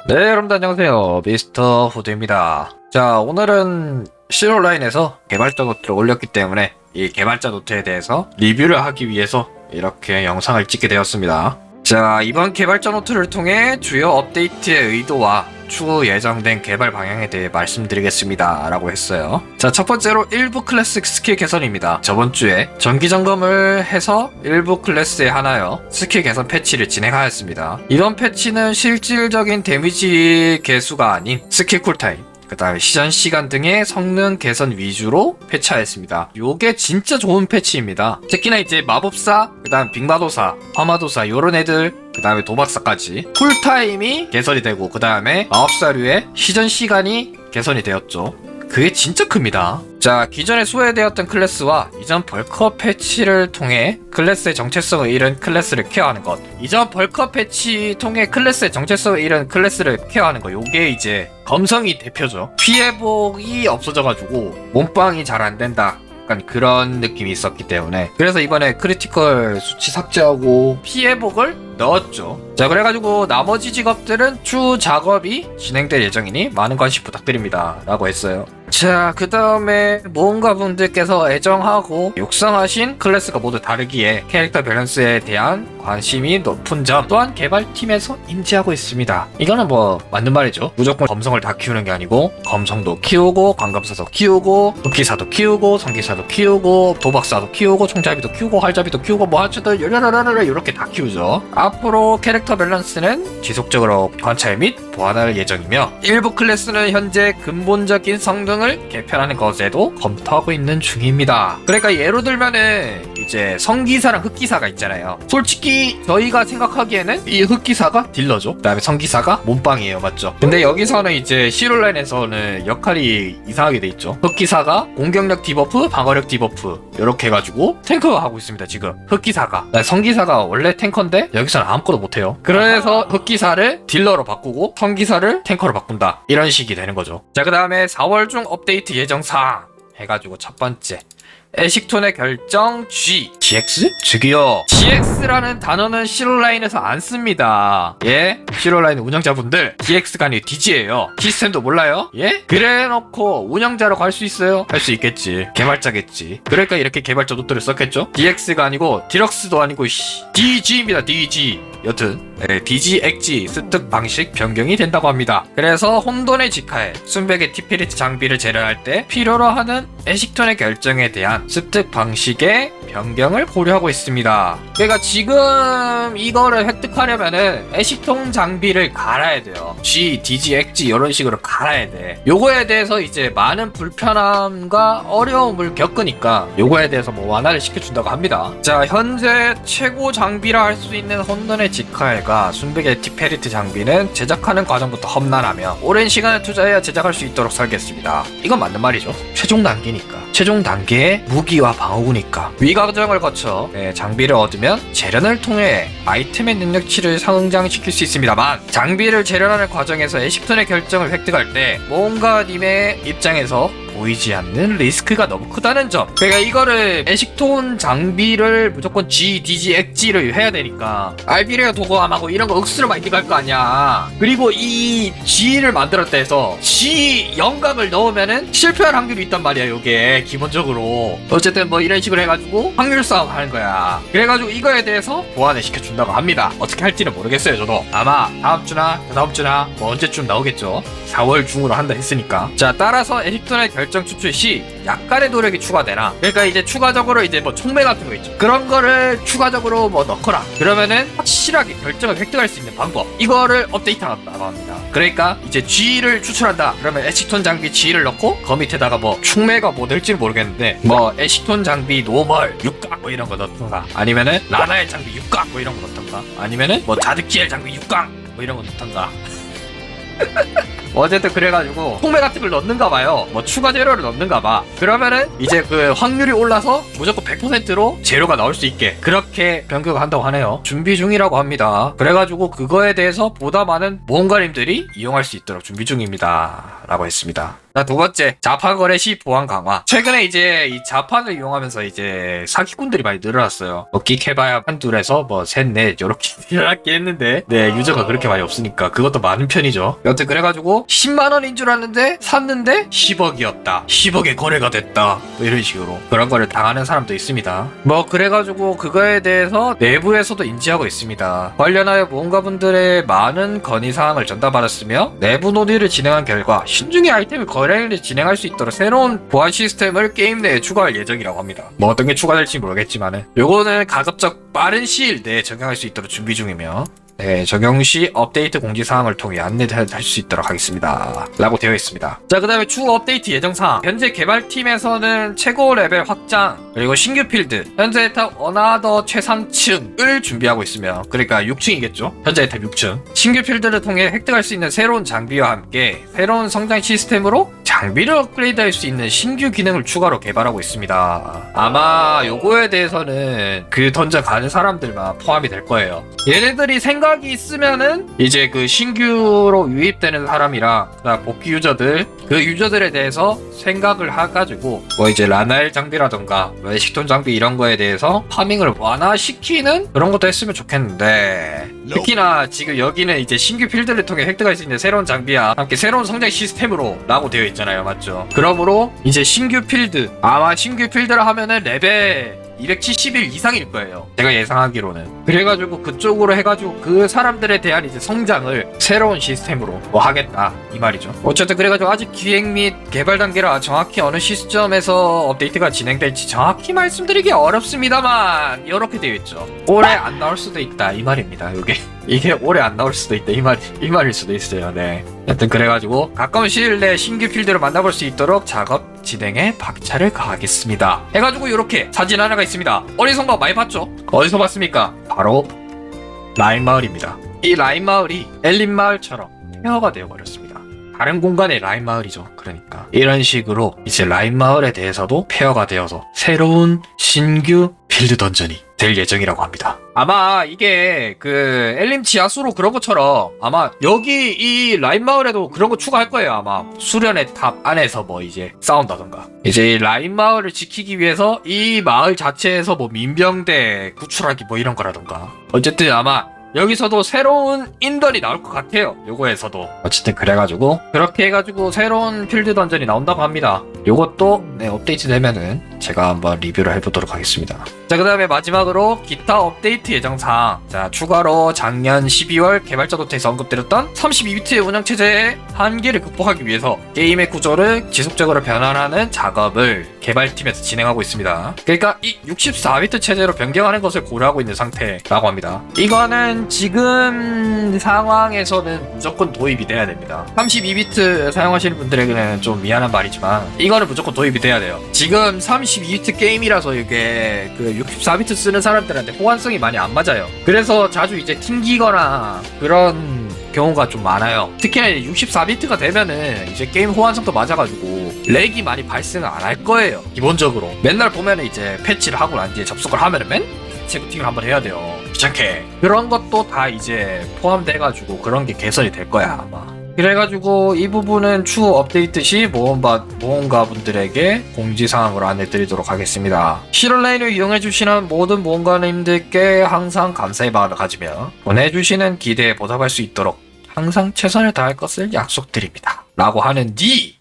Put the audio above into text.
네, 여러분들 안녕하세요. 미스터 후드입니다. 자, 오늘은 실온라인에서 개발자 노트를 올렸기 때문에 이 개발자 노트에 대해서 리뷰를 하기 위해서 이렇게 영상을 찍게 되었습니다. 자, 이번 개발자 노트를 통해 주요 업데이트의 의도와 추후 예정된 개발 방향에 대해 말씀드리겠습니다 라고 했어요. 자, 첫 번째로 일부 클래식 스킬 개선입니다. 저번 주에 정기 점검을 해서 일부 클래스에 하나여 스킬 개선 패치를 진행하였습니다. 이번 패치는 실질적인 데미지 개수가 아닌 스킬 쿨타임, 그 다음에 시전 시간 등의 성능 개선 위주로 패치하였습니다. 요게 진짜 좋은 패치입니다. 특히나 이제 마법사, 그 다음 빅마도사, 화마도사 요런 애들, 그 다음에 도박사까지 쿨타임이 개선이 되고, 그 다음에 마법사류의 시전 시간이 개선이 되었죠. 그게 진짜 큽니다. 자, 기존에 소외되었던 클래스와 이전 벌크업 패치를 통해 클래스의 정체성을 잃은 클래스를 케어하는 것, 이전 벌크업 패치 통해 클래스의 정체성을 잃은 클래스를 케어하는 것, 요게 이제 검성이 대표죠. 피해복이 없어져가지고 몸빵이 잘 안된다, 약간 그런 느낌이 있었기 때문에, 그래서 이번에 크리티컬 수치 삭제하고 피해복을 넣었죠. 자, 그래가지고 나머지 직업들은 추후 작업이 진행될 예정이니 많은 관심 부탁드립니다 라고 했어요. 자, 그 다음에 모험가 분들께서 애정하고 육성하신 클래스가 모두 다르기에 캐릭터 밸런스에 대한 관심이 높은 점 또한 개발팀에서 인지하고 있습니다. 이거는 뭐 맞는 말이죠. 무조건 검성을 다 키우는 게 아니고 검성도 키우고, 관검사도 키우고, 흑기사도 키우고, 성기사도 키우고, 도박사도 키우고, 총잡이도 키우고, 활잡이도 키우고, 뭐 하여튼 요라라라라 이렇게 다 키우죠. 앞으로 캐릭터 밸런스는 지속적으로 관찰 및 보완할 예정이며, 일부 클래스는 현재 근본적인 성능을 개편하는 것에도 검토하고 있는 중입니다. 그러니까 예로 들면은 이제 성기사랑 흑기사가 있잖아요. 솔직히 저희가 생각하기에는 이 흑기사가 딜러죠. 그 다음에 성기사가 몸빵이에요, 맞죠? 근데 여기서는 이제 실온라인에서는 역할이 이상하게 돼 있죠. 흑기사가 공격력 디버프, 방어력 디버프 이렇게 해가지고 탱커가 하고 있습니다. 지금 흑기사가. 성기사가 원래 탱커인데 여기서는 아무것도 못해요. 그래서 흑기사를 딜러로 바꾸고 성기사를 탱커로 바꾼다, 이런 식이 되는 거죠. 자, 그 다음에 4월 중 업데이트 예정사항 해가지고 첫 번째, 애식톤의 결정 GX? 저기요, GX라는 단어는 실온라인에서 안 씁니다. 예? 실온라인 운영자분들, GX가 아니고 DG예요. 시스템도 몰라요? 예? 그래놓고 운영자라고 할 수 있어요? 할 수 있겠지. 개발자겠지. 그러니까 이렇게 개발자 노트를 썼겠죠? DX가 아니고 디럭스도 아니고 DG입니다. DG. 여튼 DG 엑지 습득 방식 변경이 된다고 합니다. 그래서 혼돈의 직하에 순백의 티피리트 장비를 재련할 때 필요로 하는 애식톤의 결정에 대한 습득 방식의 변경을 고려하고 있습니다. 그러니까 지금 이거를 획득하려면은 애식톤 장비를 갈아야 돼요. G, DG, 엑지 이런 식으로 갈아야 돼. 요거에 대해서 이제 많은 불편함과 어려움을 겪으니까 요거에 대해서 뭐 완화를 시켜준다고 합니다. 자, 현재 최고 장비라 할 수 있는 혼돈의 직하엘과 순백의 티페리트 장비는 제작하는 과정부터 험난하며 오랜 시간을 투자해야 제작할 수 있도록 설계했습니다. 이건 맞는 말이죠. 최종 단계니까. 최종 단계의 무기와 방어구니까. 위과정을 거쳐 장비를 얻으면 재련을 통해 아이템의 능력치를 성장시킬 수 있습니다만, 장비를 재련하는 과정에서 애식톤의 결정을 획득할 때 모험가님의 입장에서 보이지 않는 리스크가 너무 크다는 점. 그러니까 이거를 애식톤 장비를 무조건 G, DG, 엑지를 해야 되니까 알비레아 도구함하고 이런 거 억수로 많이 들어갈 거 아니야. 그리고 이 G를 만들었다 해서 G 영감을 넣으면은 실패할 확률이 있단 말이야. 요게 기본적으로 어쨌든 뭐 이런 식으로 해가지고 확률 싸움 하는 거야. 그래가지고 이거에 대해서 보완을 시켜준다고 합니다. 어떻게 할지는 모르겠어요. 저도 아마 다음주나 그다음주나 뭐 언제쯤 나오겠죠. 4월 중으로 한다 했으니까. 자, 따라서 애식톤의 결정 추출 시 약간의 노력이 추가되나, 그러니까 이제 추가적으로 이제 뭐 총매 같은 거 있죠. 그런 거를 추가적으로 뭐 넣거나 그러면은 확실하게 결정을 획득할 수 있는 방법, 이거를 업데이트한다고 합니다. 그러니까 이제 G를 추출한다 그러면 애식톤 장비 G를 넣고 그 밑에다가 뭐 충매가 뭐 넣을지는 모르겠는데 뭐 애식톤 장비 노멀 6각 뭐 이런 거 넣던가, 아니면은 라나엘 장비 6각 뭐 이런 거 넣던가, 아니면은 뭐 자드키엘 장비 6각 뭐 이런 거 넣던가. 어쨌든 그래가지고 총매 같은 걸 넣는가 봐요. 뭐 추가 재료를 넣는가 봐. 그러면은 이제 그 확률이 올라서 무조건 100%로 재료가 나올 수 있게 그렇게 변경을 한다고 하네요. 준비 중이라고 합니다. 그래가지고 그거에 대해서 보다 많은 모험가님들이 이용할 수 있도록 준비 중입니다 라고 했습니다. 자, 두 번째, 자판 거래 시 보안 강화. 최근에 이제 이 자판을 이용하면서 이제 사기꾼들이 많이 늘어났어요. 뭐 끽해봐야 한둘에서 뭐 셋, 넷 이렇게 늘어났긴 했는데 네, 유저가 그렇게 많이 없으니까 그것도 많은 편이죠. 여튼 그래가지고 10만 원인 줄 알았는데 샀는데 10억이었다. 10억에 거래가 됐다. 뭐 이런 식으로 그런 거를 당하는 사람도 있습니다. 뭐 그래가지고 그거에 대해서 내부에서도 인지하고 있습니다. 관련하여 모험가분들의 많은 건의사항을 전달받았으며 내부 논의를 진행한 결과 신중히 아이템을 거래를 진행할 수 있도록 새로운 보안 시스템을 게임 내에 추가할 예정이라고 합니다. 뭐 어떤 게 추가될지 모르겠지만은 요거는 가급적 빠른 시일 내에 적용할 수 있도록 준비 중이며 네, 적용 시 업데이트 공지사항을 통해 안내할 수 있도록 하겠습니다. 라고 되어 있습니다. 자, 그 다음에 추후 업데이트 예정사항. 현재 개발팀에서는 최고 레벨 확장, 그리고 신규 필드, 현재 탑 어나더 최상층을 준비하고 있으며, 그러니까 6층이겠죠? 현재 탑 6층. 신규 필드를 통해 획득할 수 있는 새로운 장비와 함께 새로운 성장 시스템으로 장비를 업그레이드할 수 있는 신규 기능을 추가로 개발하고 있습니다. 아마 요거에 대해서는 그 던전 가는 사람들만 포함이 될 거예요. 얘네들이 생각이 있으면은 이제 그 신규로 유입되는 사람이랑 복귀 유저들, 그 유저들에 대해서 생각을 해가지고 뭐 이제 라나엘 장비라던가 외식돈 장비 이런 거에 대해서 파밍을 완화시키는 그런 것도 했으면 좋겠는데, 특히나 지금 여기는 이제 신규 필드를 통해 획득할 수 있는 새로운 장비와 함께 새로운 성장 시스템으로 라고 되어 있잖아요. 맞죠? 그러므로 이제 신규 필드, 아마 신규 필드를 하면은 레벨 271 이상일 거예요. 제가 예상하기로는. 그래가지고 그쪽으로 해가지고 그 사람들에 대한 이제 성장을 새로운 시스템으로 뭐 하겠다 이 말이죠. 어쨌든 그래가지고 아직 기획 및 개발 단계라 정확히 어느 시점에서 업데이트가 진행될지 정확히 말씀드리기 어렵습니다만 이렇게 되어 있죠. 올해 안 나올 수도 있다 이 말입니다. 이게 올해 안 나올 수도 있다 이 말일 수도 있어요. 네. 여튼 그래가지고 가까운 시일 내에 신규 필드를 만나볼 수 있도록 작업 진행에 박차를 가하겠습니다. 해가지고 이렇게 사진 하나가 있습니다. 어디선가 많이 봤죠? 어디서 봤습니까? 바로 라인 마을입니다. 이 라인 마을이 엘린 마을처럼 폐허가 되어버렸습니다. 다른 공간의 라인 마을이죠. 그러니까 이런 식으로 이제 라인 마을에 대해서도 폐허가 되어서 새로운 신규 필드 던전이 될 예정이라고 합니다. 아마 이게 그 엘림 지하수로 그런 것처럼 아마 여기 이 라인 마을에도 그런 거 추가할 거예요. 아마 수련의 탑 안에서 뭐 이제 싸운다던가, 이제 이 라인 마을을 지키기 위해서 이 마을 자체에서 뭐 민병대 구출하기 뭐 이런 거라던가, 어쨌든 아마 여기서도 새로운 인던이 나올 것 같아요. 요거에서도. 어쨌든 그래가지고 그렇게 해가지고 새로운 필드 던전이 나온다고 합니다. 요것도 네, 업데이트 되면은 제가 한번 리뷰를 해보도록 하겠습니다. 자, 그 다음에 마지막으로 기타 업데이트 예정사항. 자, 추가로 작년 12월 개발자 노트에서 언급드렸던 32비트의 운영체제의 한계를 극복하기 위해서 게임의 구조를 지속적으로 변환하는 작업을 개발팀에서 진행하고 있습니다. 그러니까 이 64비트 체제로 변경하는 것을 고려하고 있는 상태라고 합니다. 이거는 지금 상황에서는 무조건 도입이 돼야 됩니다. 32비트 사용하시는 분들에게는 좀 미안한 말이지만 이거는 무조건 도입이 돼야 돼요. 지금 32비트 게임이라서 이게 그 64비트 쓰는 사람들한테 호환성이 많이 안 맞아요. 그래서 자주 이제 튕기거나 그런 경우가 좀 많아요. 특히나 64비트가 되면은 이제 게임 호환성도 맞아가지고 렉이 많이 발생을 안 할 거예요. 기본적으로 맨날 보면은 이제 패치를 하고 난 뒤에 접속을 하면은 맨 세팅을 한번 해야 돼요. 귀찮게. 그런 것도 다 이제 포함돼가지고 그런 게 개선이 될 거야 아마. 그래가지고 이 부분은 추후 업데이트 시 모험가분들에게 공지사항으로 안내드리도록 하겠습니다. 실온라인을 이용해주시는 모든 모험가님들께 항상 감사의 마음을 가지며 보내주시는 기대에 보답할 수 있도록 항상 최선을 다할 것을 약속드립니다. 라고 하는 뒤